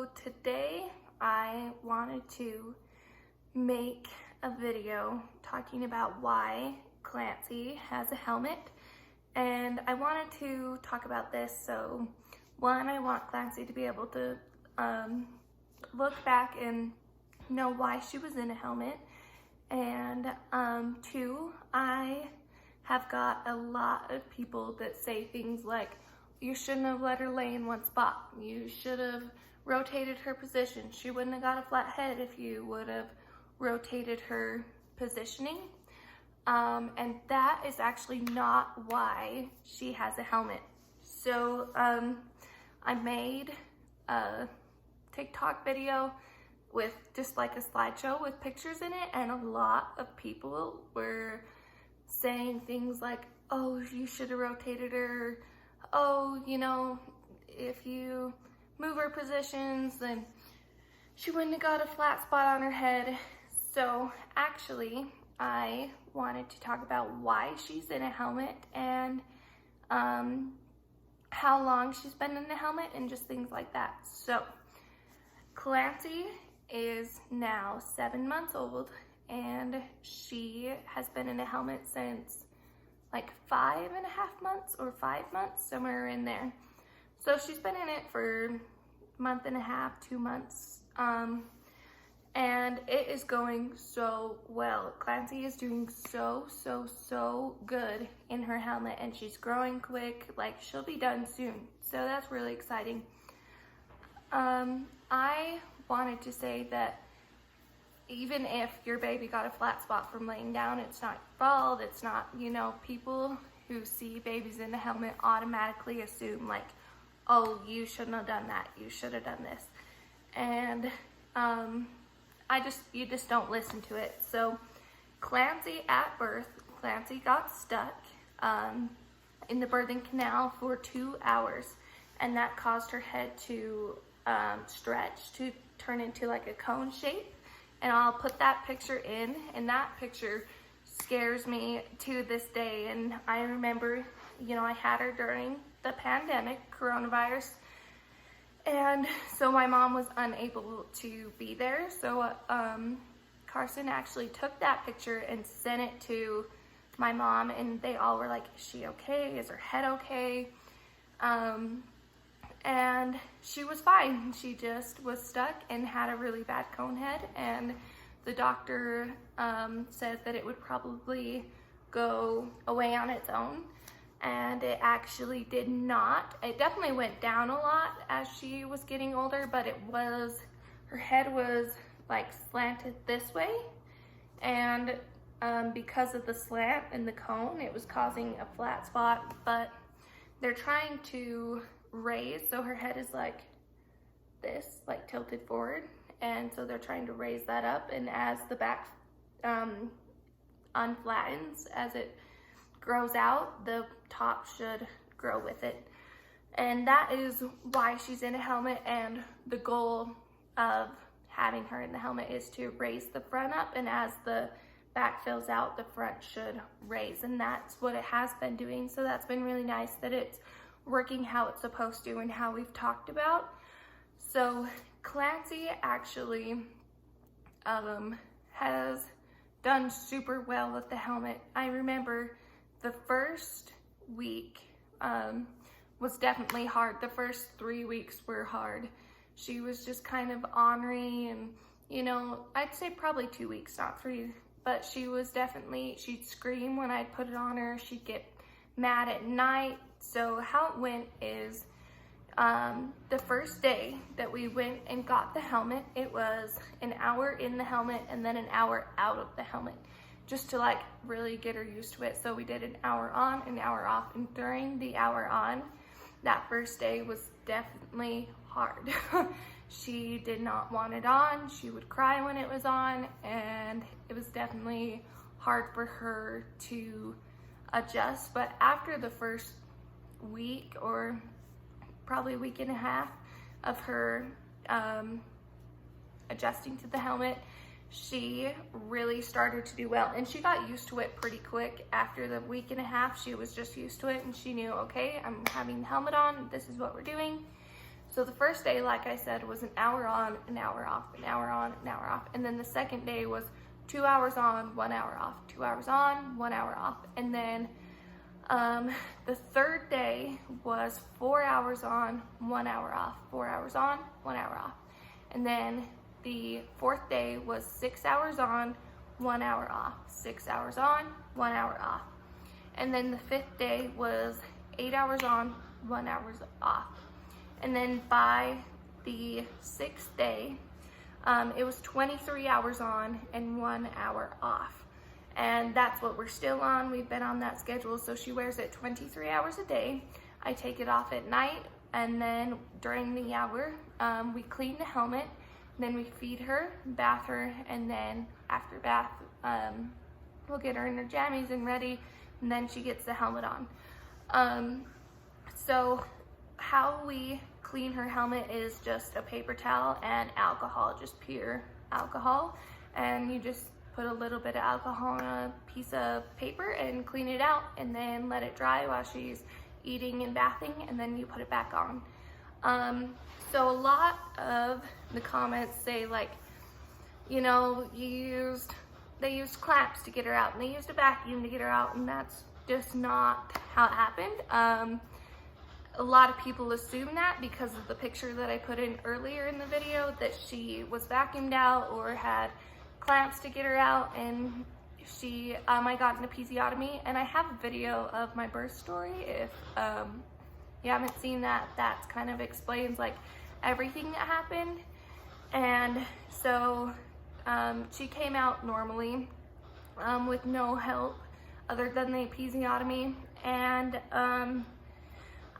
So today I wanted to make a video talking about why Clancy has a helmet, and I wanted to talk about this. So one, I want Clancy to be able to look back and know why she was in a helmet, and two, I have got a lot of people that say things like, you shouldn't have let her lay in one spot. You should have rotated her position. She wouldn't have got a flat head if you would have rotated her positioning. And that is actually not why she has a helmet. So I made a TikTok video with just like a slideshow with pictures in it, and a lot of people were saying things like, oh, you should have rotated her. Oh, you know, if you move her positions, then she wouldn't have got a flat spot on her head. So actually, I wanted to talk about why she's in a helmet and how long she's been in a helmet and just things like that. So Clancy is now 7 months old, and she has been in a helmet since like 5.5 months or 5 months, somewhere in there. So she's been in it for a month and a half, 2 months, and it is going so well. Clancy is doing so good in her helmet, and she's growing quick. Like, she'll be done soon, so that's really exciting. I wanted to say that even if your baby got a flat spot from laying down, it's not your fault. It's not, you know, people who see babies in the helmet automatically assume like, oh, you shouldn't have done that. You should have done this. And you just don't listen to it. So Clancy at birth, Clancy got stuck in the birthing canal for 2 hours, and that caused her head to stretch to turn into like a cone shape. And I'll put that picture in, and that picture scares me to this day. And I remember, you know, I had her during the pandemic, coronavirus, and so my mom was unable to be there. So Carson actually took that picture and sent it to my mom, and they all were like, is she okay? Is her head okay? And she was fine. She just was stuck and had a really bad cone head, and the doctor said that it would probably go away on its own, and it actually did not. It definitely went down a lot as she was getting older, but her head was like slanted this way, and because of the slant in the cone, it was causing a flat spot. But they're trying to raise, so her head is like this, like tilted forward, and so they're trying to raise that up, and as the back unflattens, as it grows out, the top should grow with it. And that is why she's in a helmet, and the goal of having her in the helmet is to raise the front up, and as the back fills out, the front should raise, and that's what it has been doing. So that's been really nice that it's working how it's supposed to and how we've talked about. So Clancy actually has done super well with the helmet. I remember the first week was definitely hard. The first 3 weeks were hard. She was just kind of ornery, and, you know, I'd say probably 2 weeks, not 3, but she was definitely, she'd scream when I'd put it on her. She'd get mad at night. So how it went is the first day that we went and got the helmet, it was an hour in the helmet and then an hour out of the helmet, just to like really get her used to it. So we did an hour on, an hour off, and during the hour on, that first day was definitely hard. She did not want it on. She would cry when it was on, and it was definitely hard for her to adjust. But after the first week, or probably week and a half of her adjusting to the helmet, she really started to do well, and she got used to it pretty quick. After the week and a half, she was just used to it, and she knew, okay, I'm having the helmet on, this is what we're doing. So the first day, like I said, was an hour on, an hour off, an hour on, an hour off. And then the second day was 2 hours on, 1 hour off, 2 hours on, 1 hour off. And then the third day was 4 hours on, 1 hour off, 4 hours on, 1 hour off. And then the fourth day was 6 hours on, 1 hour off, 6 hours on, 1 hour off. And then the fifth day was 8 hours on, 1 hour off. And then by the sixth day, it was 23 hours on and 1 hour off. And that's what we're still on. We've been on that schedule. So she wears it 23 hours a day. I take it off at night, and then during the hour, we clean the helmet, then we feed her, bath her, and then after bath, we'll get her in her jammies and ready, and then she gets the helmet on. So how we clean her helmet is just a paper towel and alcohol, just pure alcohol, and you just put a little bit of alcohol on a piece of paper and clean it out, and then let it dry while she's eating and bathing, and then you put it back on. So a lot of the comments say, like, you know, they used clamps to get her out, and they used a vacuum to get her out, and that's just not how it happened. A lot of people assume that because of the picture that I put in earlier in the video, that she was vacuumed out or had clamps to get her out, and I got an episiotomy, and I have a video of my birth story. If you haven't seen that, that kind of explains like everything that happened. And so she came out normally with no help other than the episiotomy, and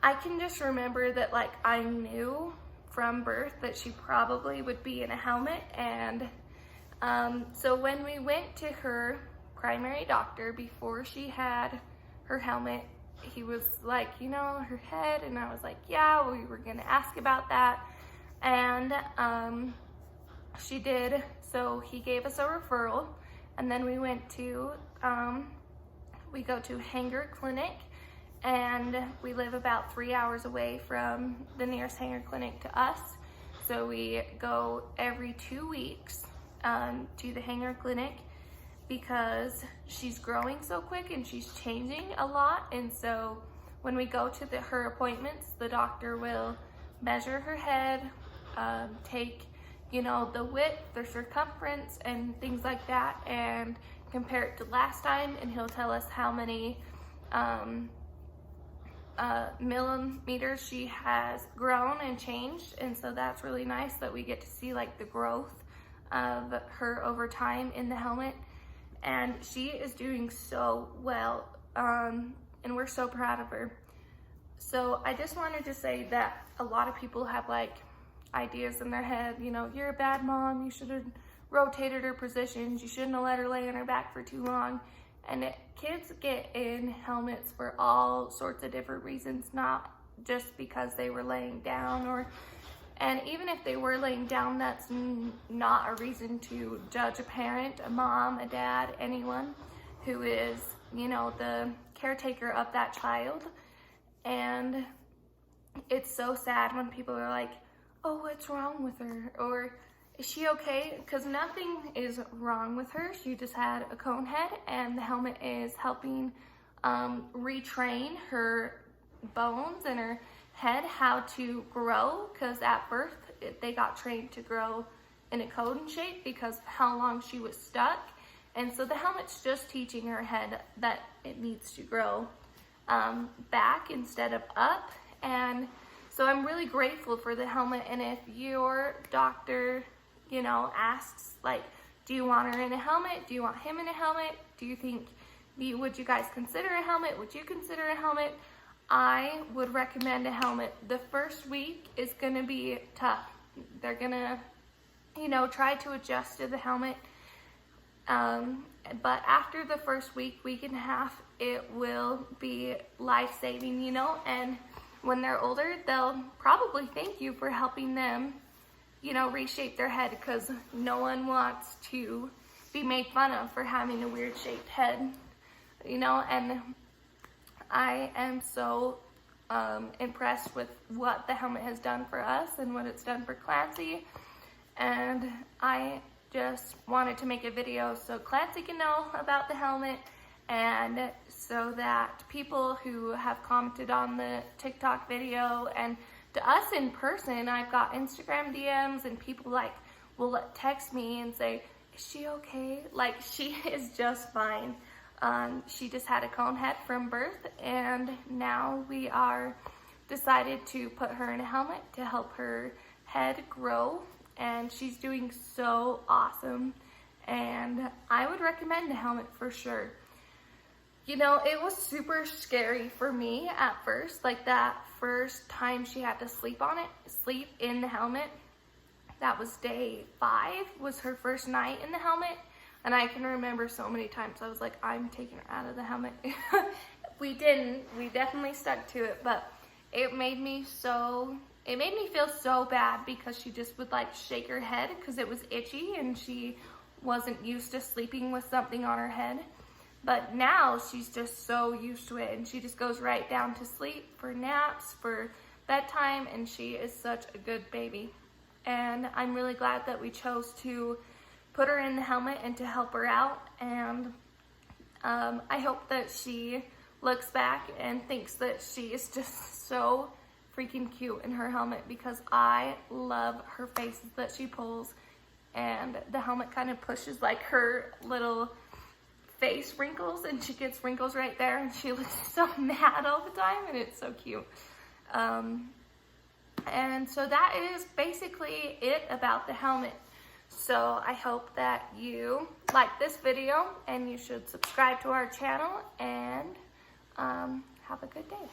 I can just remember that, like, I knew from birth that she probably would be in a helmet. And so when we went to her primary doctor before she had her helmet, he was like, you know, her head, and I was like, yeah, we were gonna ask about that. And she did, so he gave us a referral, and then we went to, we go to Hanger Clinic, and we live about 3 hours away from the nearest Hanger Clinic to us. So we go every 2 weeks to the Hanger Clinic because she's growing so quick and she's changing a lot. And so when we go to her appointments, the doctor will measure her head, take, you know, the width, the circumference, and things like that, and compare it to last time, and he'll tell us how many millimeters she has grown and changed. And so that's really nice that we get to see like the growth of her over time in the helmet. And she is doing so well, and we're so proud of her. So I just wanted to say that a lot of people have like ideas in their head, you know, you're a bad mom, you should have rotated her positions, you shouldn't have let her lay on her back for too long. And kids get in helmets for all sorts of different reasons, not just because they were laying down, and even if they were laying down, that's not a reason to judge a parent, a mom, a dad, anyone who is, you know, the caretaker of that child. And it's so sad when people are like, oh, what's wrong with her? Or is she okay? Because nothing is wrong with her. She just had a cone head, and the helmet is helping retrain her bones and her head how to grow, because at birth they got trained to grow in a cone shape because of how long she was stuck. And so the helmet's just teaching her head that it needs to grow back instead of up. And so I'm really grateful for the helmet. And if your doctor, you know, asks, like, do you want her in a helmet? Do you want him in a helmet? Do you think, would you guys consider a helmet? Would you consider a helmet? I would recommend a helmet. The first week is gonna be tough. They're gonna, you know, try to adjust to the helmet. But after the first week, week and a half, it will be life-saving, you know, and when they're older, they'll probably thank you for helping them, you know, reshape their head, because no one wants to be made fun of for having a weird shaped head, you know. And I am so impressed with what the helmet has done for us and what it's done for Clancy. And I just wanted to make a video so Clancy can know about the helmet, and so that people who have commented on the TikTok video and to us in person, I've got Instagram DMs and people like will text me and say, is she okay? Like, she is just fine. She just had a cone head from birth, and now we are decided to put her in a helmet to help her head grow, and she's doing so awesome, and I would recommend a helmet for sure. You know, it was super scary for me at first, like that first time she had to sleep in the helmet. That was day 5, was her first night in the helmet. And I can remember so many times I was like, I'm taking her out of the helmet. We didn't, we definitely stuck to it, but it made me feel so bad because she just would like shake her head because it was itchy and she wasn't used to sleeping with something on her head. But now she's just so used to it, and she just goes right down to sleep for naps, for bedtime, and she is such a good baby. And I'm really glad that we chose to put her in the helmet and to help her out. And I hope that she looks back and thinks that she is just so freaking cute in her helmet, because I love her faces that she pulls, and the helmet kind of pushes like her little face wrinkles, and she gets wrinkles right there, and she looks so mad all the time, and it's so cute. And so that is basically it about the helmet. So I hope that you like this video, and you should subscribe to our channel, and have a good day.